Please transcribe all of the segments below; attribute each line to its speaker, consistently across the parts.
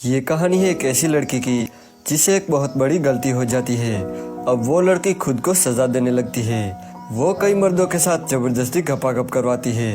Speaker 1: ये कहानी है एक ऐसी लड़की की जिसे एक बहुत बड़ी गलती हो जाती है। अब वो लड़की खुद को सजा देने लगती है। वो कई मर्दों के साथ जबरदस्ती गपागप करवाती है।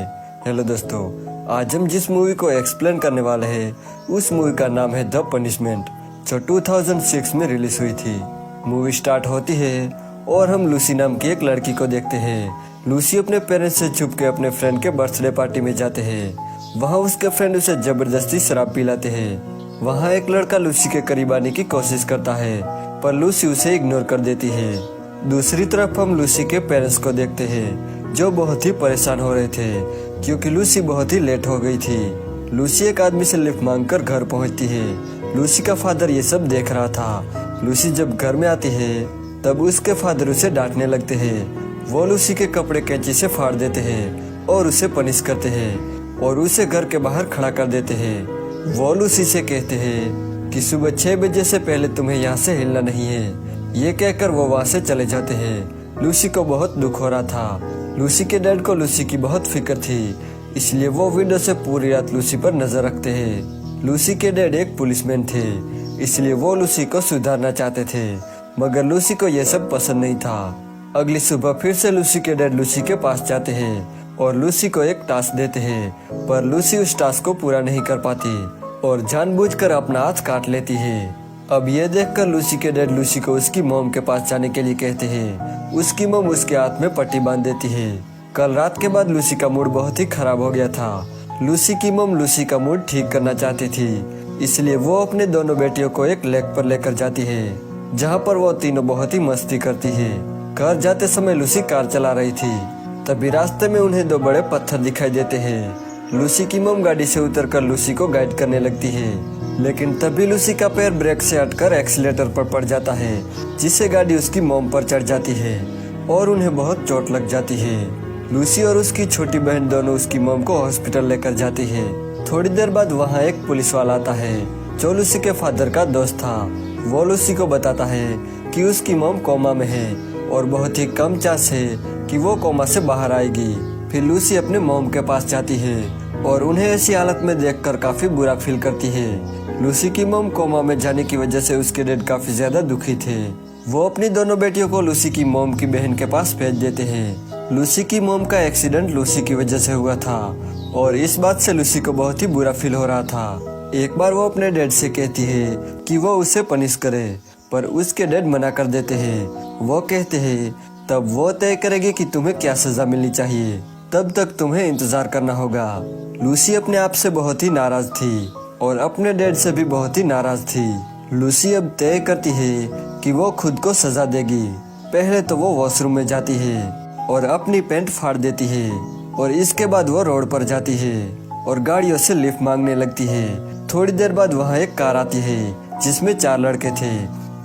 Speaker 1: हेलो दोस्तों, आज हम जिस मूवी को एक्सप्लेन करने वाले हैं उस मूवी का नाम है द पनिशमेंट, जो 2006 में रिलीज हुई थी। मूवी स्टार्ट होती है और हम लूसी नाम की एक लड़की को देखते हैं। लूसी अपने पेरेंट्स से छुप के अपने फ्रेंड के बर्थडे पार्टी में जाते हैं। वहाँ उसके फ्रेंड उसे जबरदस्ती शराब पिलाते हैं। वहाँ एक लड़का लूसी के करीब आने की कोशिश करता है, पर लूसी उसे इग्नोर कर देती है। दूसरी तरफ हम लूसी के पेरेंट्स को देखते हैं, जो बहुत ही परेशान हो रहे थे क्योंकि लूसी बहुत ही लेट हो गई थी। लूसी एक आदमी से लिफ्ट मांगकर घर पहुंचती है। लूसी का फादर ये सब देख रहा था। लूसी जब घर में आती है तब उसके फादर उसे डांटने लगते हैं। वो लूसी के कपड़े कैंची से फाड़ देते हैं और उसे पनिश करते हैं और उसे घर के बाहर खड़ा कर देते हैं। वो लूसी से कहते हैं कि सुबह 6 बजे से पहले तुम्हें यहाँ से हिलना नहीं है। ये कहकर वो वहाँ से चले जाते हैं। लूसी को बहुत दुख हो रहा था। लूसी के डैड को लूसी की बहुत फिक्र थी, इसलिए वो विंडो से पूरी रात लूसी पर नजर रखते हैं। लूसी के डैड एक पुलिसमैन थे, इसलिए वो लूसी को सुधारना चाहते थे, मगर लूसी को यह सब पसंद नहीं था। अगली सुबह फिर से लूसी के डैड लूसी के पास जाते हैं और लूसी को एक टास्क देते हैं, पर लूसी उस टास्क को पूरा नहीं कर पाती और जानबूझकर अपना हाथ काट लेती है। अब ये देखकर लूसी के डैड लूसी को उसकी मॉम के पास जाने के लिए कहते हैं। उसकी मॉम उसके हाथ में पट्टी बांध देती है। कल रात के बाद लूसी का मूड बहुत ही खराब हो गया था। लूसी की मॉम लूसी का मूड ठीक करना चाहती थी, इसलिए वो अपने दोनों बेटियों को एक लेक पर लेकर जाती है, जहाँ पर वो तीनों बहुत ही मस्ती करती है। घर जाते समय लूसी कार चला रही थी, तभी रास्ते में उन्हें 2 बड़े पत्थर दिखाई देते हैं। लूसी की मॉम गाड़ी से उतरकर लूसी को गाइड करने लगती है, लेकिन तभी लूसी का पैर ब्रेक से हटकर एक्सीलेटर पर पड़ जाता है, जिससे गाड़ी उसकी मॉम पर चढ़ जाती है और उन्हें बहुत चोट लग जाती है। लूसी और उसकी छोटी बहन दोनों उसकी मॉम को हॉस्पिटल लेकर जाती है। थोड़ी देर बाद वहाँ एक पुलिस वाला आता है, जो लूसी के फादर का दोस्त था। वो लूसी को बताता है कि उसकी मॉम कोमा में है और बहुत ही कम चांस है कि वो कोमा से बाहर आएगी। फिर लूसी अपने मॉम के पास जाती है और उन्हें ऐसी हालत में देखकर काफी बुरा फील करती है। लूसी की मॉम कोमा में जाने की वजह से उसके डैड काफी ज्यादा दुखी थे। वो अपनी दोनों बेटियों को लूसी की मॉम की बहन के पास भेज देते हैं। लूसी की मॉम का एक्सीडेंट लूसी की वजह से हुआ था और इस बात से लूसी को बहुत ही बुरा फील हो रहा था। एक बार वो अपने डैड से कहती है कि वो उसे पनिश करे, पर उसके डैड मना कर देते हैं। वो कहते हैं तब वो तय करेगी कि तुम्हें क्या सजा मिलनी चाहिए, तब तक तुम्हें इंतजार करना होगा। लूसी अपने आप से बहुत ही नाराज थी और अपने डैड से भी बहुत ही नाराज थी। लूसी अब तय करती है कि वो खुद को सजा देगी। पहले तो वो वॉशरूम में जाती है और अपनी पैंट फाड़ देती है और इसके बाद वो रोड पर जाती है और गाड़ियों से लिफ्ट मांगने लगती है। थोड़ी देर बाद वहाँ एक कार आती है जिसमें 4 लड़के थे।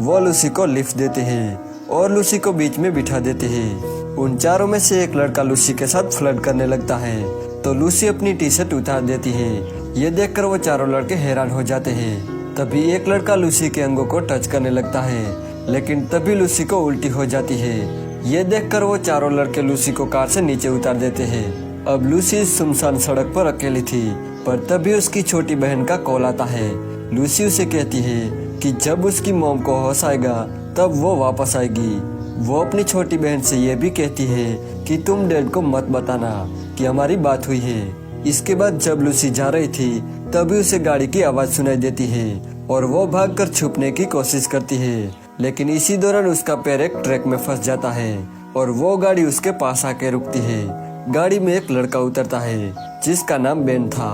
Speaker 1: वो लूसी को लिफ्ट देते हैं और लूसी को बीच में बिठा देते हैं। उन चारों में से एक लड़का लूसी के साथ फ्लर्ट करने लगता है, तो लूसी अपनी टी-शर्ट उतार देती है। ये देखकर वो चारों लड़के हैरान हो जाते हैं। तभी एक लड़का लूसी के अंगों को टच करने लगता है, लेकिन तभी लूसी को उल्टी हो जाती है। ये देखकर वो चारों लड़के लूसी को कार से नीचे उतार देते हैं। अब लूसी सुनसान सड़क पर अकेली थी, पर तभी उसकी छोटी बहन का कॉल आता है। लूसी उसे कहती है कि जब उसकी मॉम को होश आएगा तब वो वापस आएगी। वो अपनी छोटी बहन से ये भी कहती है कि तुम डैड को मत बताना कि हमारी बात हुई है। इसके बाद जब लूसी जा रही थी तभी उसे गाड़ी की आवाज सुनाई देती है और वो भागकर छुपने की कोशिश करती है, लेकिन इसी दौरान उसका पैर एक ट्रक में फंस जाता है और वो गाड़ी उसके पास आके रुकती है। गाड़ी में एक लड़का उतरता है जिसका नाम बेन था।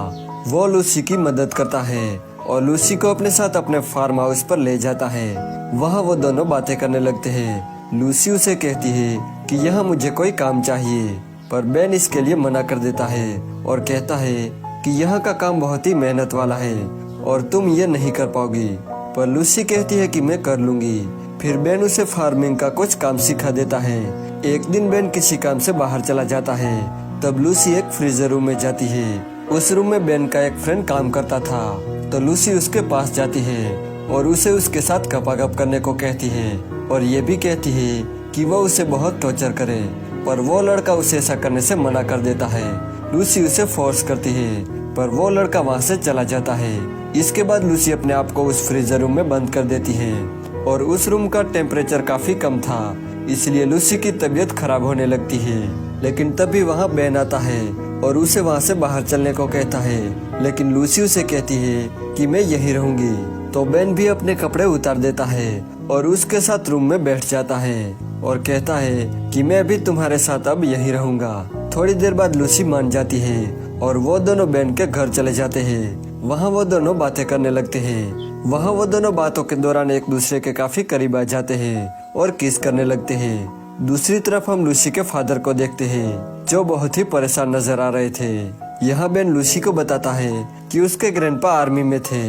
Speaker 1: वो लूसी की मदद करता है और लूसी को अपने साथ अपने फार्म हाउस पर ले जाता है। वहाँ वो दोनों बातें करने लगते हैं। लूसी उसे कहती है कि यहाँ मुझे कोई काम चाहिए, पर बेन इसके लिए मना कर देता है और कहता है कि यहाँ का काम बहुत ही मेहनत वाला है और तुम ये नहीं कर पाओगी। पर लूसी कहती है कि मैं कर लूंगी। फिर बेन उसे फार्मिंग का कुछ काम सिखा देता है। एक दिन बेन किसी काम से बाहर चला जाता है, तब लूसी एक फ्रीजर रूम में जाती है। उस रूम में बेन का एक फ्रेंड काम करता था, तो लूसी उसके पास जाती है और उसे उसके साथ गपागप करने को कहती है और ये भी कहती है कि वो उसे बहुत टॉर्चर करे, पर वो लड़का उसे ऐसा करने से मना कर देता है। लूसी उसे फोर्स करती है, पर वो लड़का वहाँ से चला जाता है। इसके बाद लूसी अपने आप को उस फ्रीजर रूम में बंद कर देती है और उस रूम का टेम्परेचर काफी कम था, इसलिए लूसी की तबीयत खराब होने लगती है। लेकिन तभी वहाँ बेन आता है और उसे वहाँ से बाहर चलने को कहता है, लेकिन लूसी उसे कहती है कि मैं यहीं रहूंगी। तो बेन भी अपने कपड़े उतार देता है और उसके साथ रूम में बैठ जाता है और कहता है कि मैं भी तुम्हारे साथ अब यहीं रहूंगा। थोड़ी देर बाद लूसी मान जाती है और वो दोनों बेन के घर चले जाते हैं। वहाँ वो दोनों बातें करने लगते हैं। वहाँ वो दोनों बातों के दौरान एक दूसरे के काफी करीब आ जाते हैं और किस करने लगते हैं। दूसरी तरफ हम लूसी के फादर को देखते हैं, जो बहुत ही परेशान नजर आ रहे थे। यहाँ बेन लूसी को बताता है कि उसके ग्रैंडपा आर्मी में थे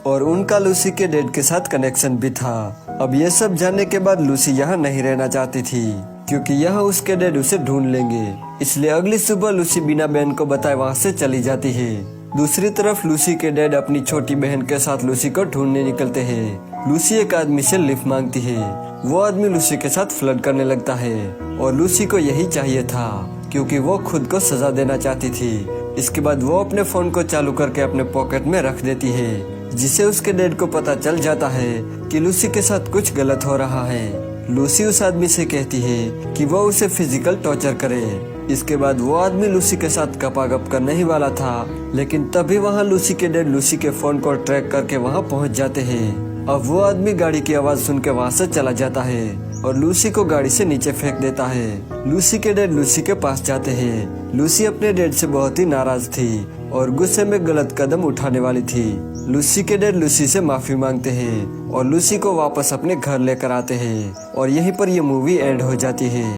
Speaker 1: और उनका लूसी के डैड के साथ कनेक्शन भी था। अब ये सब जानने के बाद लूसी यहाँ नहीं रहना चाहती थी, क्योंकि यहाँ उसके डैड उसे ढूंढ लेंगे। इसलिए अगली सुबह लूसी बिना बेन को बताए वहाँ से चली जाती है। दूसरी तरफ लूसी के डैड अपनी छोटी बहन के साथ लूसी को ढूंढने निकलते हैं। लूसी एक आदमी से लिफ्ट मांगती है। वो आदमी लूसी के साथ फ्लर्ट करने लगता है और लूसी को यही चाहिए था, क्योंकि वो खुद को सजा देना चाहती थी। इसके बाद वो अपने फोन को चालू करके अपने पॉकेट में रख देती है, जिससे उसके डैड को पता चल जाता है कि लूसी के साथ कुछ गलत हो रहा है। लूसी उस आदमी से कहती है कि वो उसे फिजिकल टॉर्चर करे। इसके बाद वो आदमी लूसी के साथ गपागप करने ही वाला था, लेकिन तभी वहाँ लूसी के डैड लूसी के फोन को ट्रैक करके वहाँ पहुँच जाते हैं। अब वो आदमी गाड़ी की आवाज सुन के वहाँ से चला जाता है और लूसी को गाड़ी से नीचे फेंक देता है। लूसी के डैड लूसी के पास जाते हैं। लूसी अपने डैड से बहुत ही नाराज थी और गुस्से में गलत कदम उठाने वाली थी। लूसी के डैड लूसी से माफी मांगते हैं और लूसी को वापस अपने घर लेकर आते हैं और यहीं पर ये मूवी एंड हो जाती है।